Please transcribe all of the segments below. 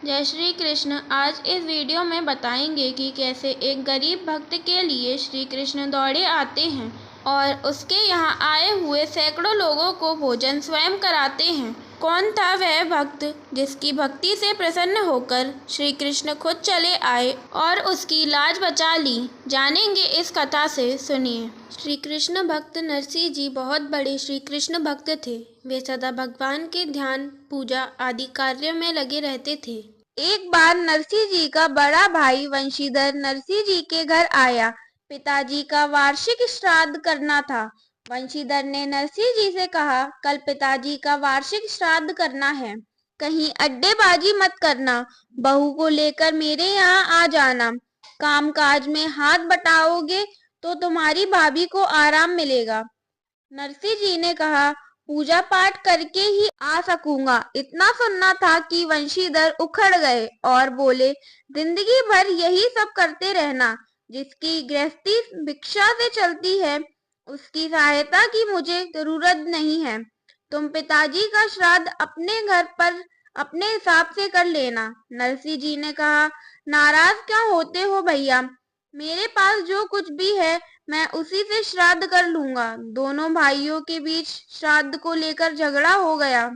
जय श्री कृष्ण। आज इस वीडियो में बताएंगे कि कैसे एक गरीब भक्त के लिए श्री कृष्ण दौड़े आते हैं और उसके यहाँ आए हुए सैकड़ों लोगों को भोजन स्वयं कराते हैं। कौन था वह भक्त जिसकी भक्ति से प्रसन्न होकर श्री कृष्ण खुद चले आए और उसकी लाज बचा ली? जानेंगे इस कथा से, सुनिए। श्री कृष्ण भक्त नरसिंह जी बहुत बड़े श्री कृष्ण भक्त थे। वे सदा भगवान के ध्यान, पूजा आदि कार्यों में लगे रहते थे। एक बार नरसिंह जी का बड़ा भाई वंशीधर नरसिंह जी के घर आया। पिताजी का वार्षिक श्राद्ध करना था। वंशीधर ने नरसिंह जी से कहा, कल पिताजी का वार्षिक श्राद्ध करना है, कहीं अड्डेबाजी मत करना। बहू को लेकर मेरे यहाँ आ जाना। काम काज में हाथ बटाओगे तो तुम्हारी भाभी को आराम मिलेगा। नरसिंह जी ने कहा, पूजा पाठ करके ही आ सकूंगा। इतना सुनना था कि वंशीधर उखड़ गए और बोले, जिंदगी भर यही सब करते रहना। जिसकी गृहस्थी भिक्षा से चलती है उसकी सहायता की मुझे जरूरत नहीं है। तुम पिताजी का श्राद्ध अपने घर पर अपने हिसाब से कर लेना। नरसिंह जी ने कहा, नाराज क्यों होते हो भैया? मेरे पास जो कुछ भी है मैं उसी से श्राद्ध कर लूंगा। दोनों भाइयों के बीच श्राद्ध को लेकर झगड़ा हो गया।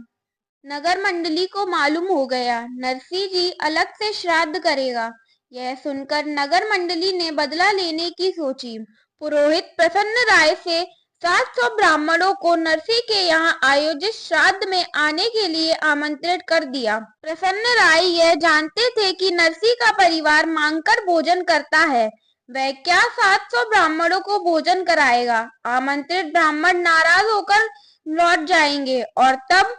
नगर मंडली को मालूम हो गया नरसिंह जी अलग से श्राद्ध करेगा। यह सुनकर नगर मंडली ने बदला लेने की सोची। पुरोहित प्रसन्न राय से 700 ब्राह्मणों को नरसिंह के यहाँ आयोजित श्राद्ध में आने के लिए आमंत्रित कर दिया। प्रसन्न राय यह जानते थे कि नरसिंह का परिवार मांगकर भोजन करता है। वह क्या 700 ब्राह्मणों को भोजन कराएगा? आमंत्रित ब्राह्मण नाराज होकर लौट जाएंगे और तब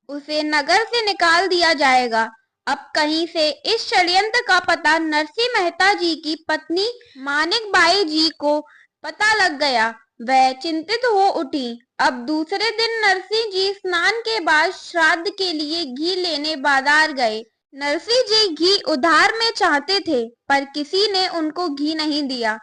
उसे नगर से निकाल दिया जाएगा। अब कहीं से इस षड्यंत्र का पता नरसिंह मेहता जी की पत्नी मानिक बाई जी को पता लग गया। वह चिंतित हो उठी। अब दूसरे दिन नरसिंह जी स्नान के बाद श्राद्ध के लिए घी लेने बाजार गए। नरसिंह जी घी उधार में चाहते थे पर किसी ने उनको घी नहीं दिया।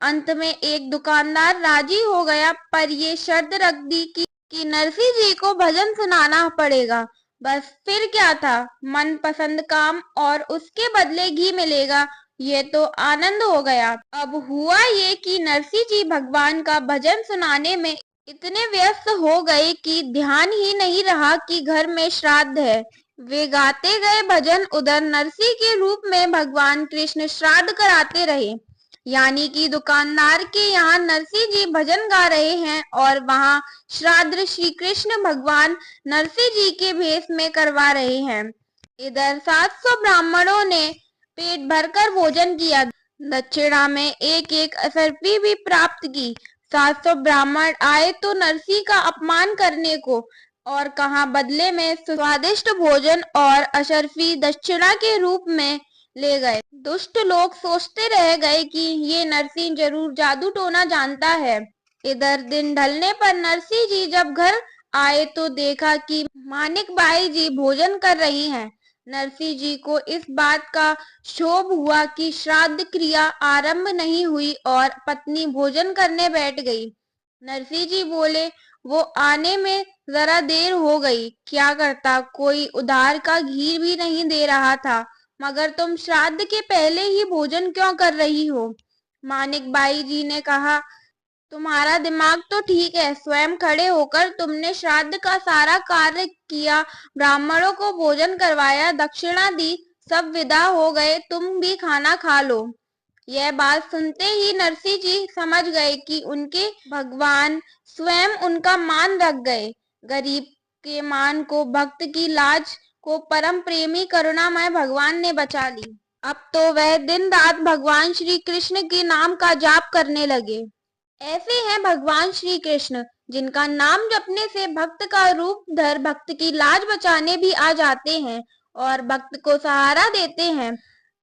अंत में एक दुकानदार राजी हो गया पर ये शर्त रख दी कि नरसिंह जी को भजन सुनाना पड़ेगा। बस फिर क्या था, मन पसंद काम और उसके बदले घी मिलेगा। ये तो आनंद हो गया। अब हुआ ये कि नरसिंह जी भगवान का भजन सुनाने में इतने व्यस्त हो गए कि ध्यान ही नहीं रहा कि घर में श्राद्ध है। वे गाते गए भजन उधर नरसिंह के रूप में भगवान कृष्ण श्राद्ध कराते रहे। यानी कि दुकानदार के यहाँ नरसिंह जी भजन गा रहे हैं और वहाँ श्राद्ध श्री कृष्ण भगवान नरसिंह जी के भेष में करवा रहे हैं। इधर 700 ब्राह्मणों ने पेट भरकर भोजन किया। दक्षिणा में एक एक अशर्फी भी प्राप्त की। 700 ब्राह्मण आए तो नरसिंह का अपमान करने को, और कहा बदले में स्वादिष्ट भोजन और अशर्फी दक्षिणा के रूप में ले गए। दुष्ट लोग सोचते रह गए कि ये नरसिंह जरूर जादू टोना जानता है। इधर दिन ढलने पर नरसिंह जी जब घर आए तो देखा कि मानिक बाई जी भोजन कर रही हैं। नरसिंह जी को इस बात का क्षोभ हुआ कि श्राद्ध क्रिया आरंभ नहीं हुई और पत्नी भोजन करने बैठ गई। नरसिंह जी बोले, वो आने में जरा देर हो गई, क्या करता, कोई उधार का घी भी नहीं दे रहा था, मगर तुम श्राद्ध के पहले ही भोजन क्यों कर रही हो? मानिक बाई जी ने कहा, तुम्हारा दिमाग तो ठीक है, स्वयं खड़े होकर तुमने श्राद्ध का सारा कार्य किया, ब्राह्मणों को भोजन करवाया, दक्षिणा दी, सब विदा हो गए, तुम भी खाना खा लो। यह बात सुनते ही नरसिंह जी समझ गए कि उनके भगवान स्वयं उनका मान रख गए। गरीब के मान को, भक्त की लाज को परम प्रेमी करुणामय भगवान ने बचा ली। अब तो वह दिन रात भगवान श्री कृष्ण के नाम का जाप करने लगे। ऐसे हैं भगवान श्री कृष्ण जिनका नाम जपने से भक्त का रूप धर भक्त की लाज बचाने भी आ जाते हैं और भक्त को सहारा देते हैं।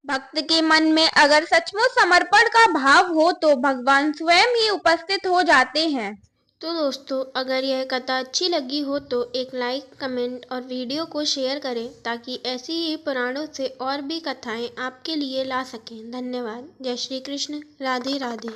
भक्त के मन में अगर सचमुच समर्पण का भाव हो तो भगवान स्वयं ही उपस्थित हो जाते हैं। तो दोस्तों, अगर यह कथा अच्छी लगी हो तो एक लाइक, कमेंट और वीडियो को शेयर करें ताकि ऐसी ही पुराणों से और भी कथाएं आपके लिए ला सकें। धन्यवाद। जय श्री कृष्ण। राधे राधे।